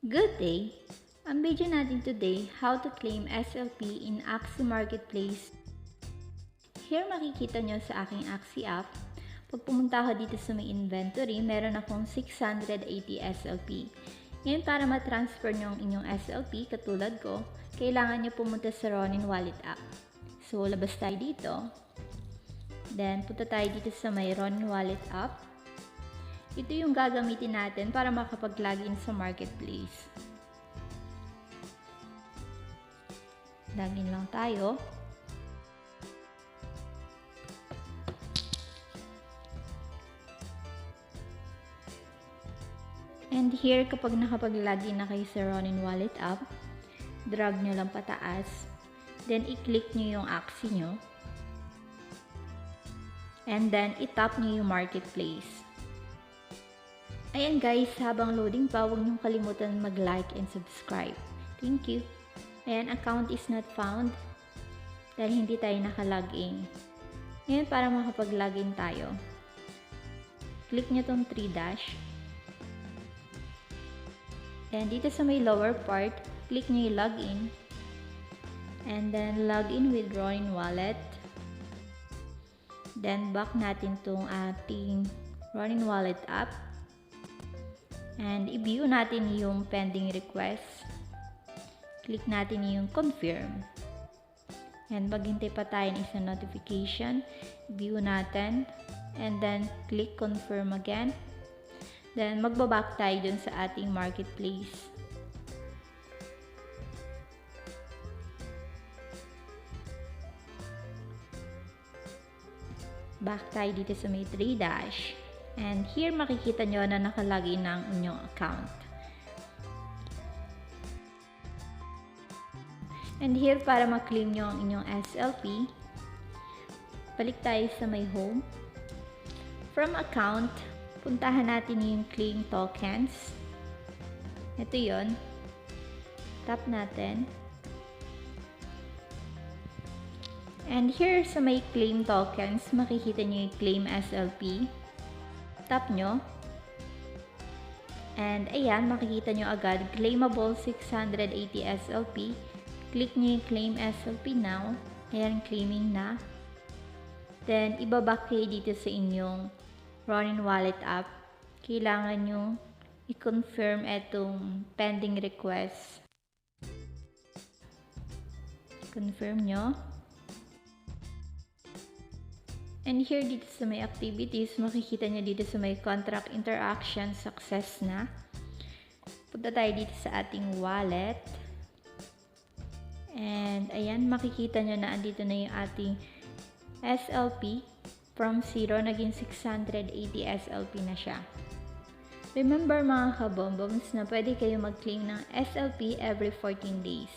Good day! Ang video natin today, how to claim SLP in Axie Marketplace. Here makikita nyo sa aking Axie app. Pag pumunta ako dito sa may inventory, meron akong 680 SLP. Ngayon para ma-transfer nyo ang inyong SLP, katulad ko, kailangan nyo pumunta sa Ronin Wallet app. So, labas tayo dito. Then, punta tayo dito sa may Ronin Wallet app. Ito yung gagamitin natin para makapag-login sa marketplace. Login lang tayo. And here, kapag nakapag-login na kayo sa Ronin Wallet app, drag nyo lang pataas. Then, i-click nyo yung Axie nyo. And then, i-tap nyo yung marketplace. Ayan guys, habang loading pa, huwag niyong kalimutan mag-like and subscribe. Thank you. Ayan, account is not found dahil hindi tayo naka-login. Ngayon, para makapag-login tayo, click nyo tong 3 dash. And dito sa may lower part, click nyo yung login. And then, login with Ronin Wallet. Then, back natin tong ating Ronin Wallet app. And i-view natin yung pending request. Click natin yung confirm. And maghintay pa tayo ng isang notification. View natin. And then click confirm again. Then magbaback tayo dun sa ating marketplace. Back tayo dito sa may 3 dash. And here makikita nyo na nakalagay na ang inyong account. And here para ma-claim nyo ang inyong SLP, balik tayo sa may home. From account, puntahan natin yung claim tokens. Ito yon. Tap natin. And here sa may claim tokens, makikita nyo yung claim SLP. Tap nyo. And ayan, makikita nyo agad, claimable 680 SLP. Click nyo yung claim SLP now. Ayan, claiming na. Then, ibabak kayo dito sa inyong Ronin Wallet app. Kailangan nyo i-confirm itong pending request. Confirm nyo. And here dito sa may activities, makikita nyo dito sa may contract interaction success na. Punta tayo dito sa ating wallet. And ayan, makikita nyo na andito na yung ating SLP. From 0, naging 680 SLP na siya. Remember mga kabomboms na pwede kayo mag-claim ng SLP every 14 days.